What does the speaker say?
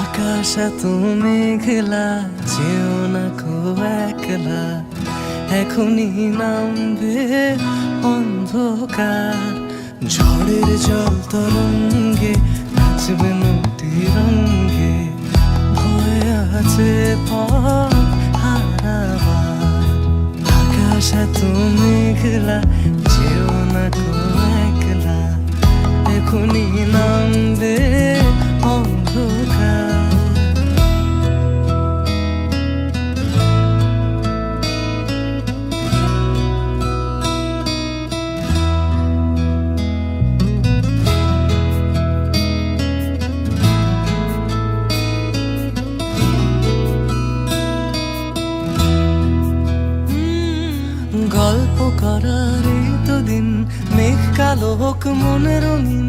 আকাশ এত মেঘলা, যেও না কো একলা, এখনই নামবে অন্ধকার। ঝড়ের জল তরঙ্গে নাচবে নদী রঙ্গে, ভয় আছে পথ হারাবার। আকাশ এত মেঘলা, যেও না কো একলা, এখনই নামবে অন্ধকার। গল্প করার এই তো দিন, মেঘ কালো হোক মনে রঙিন,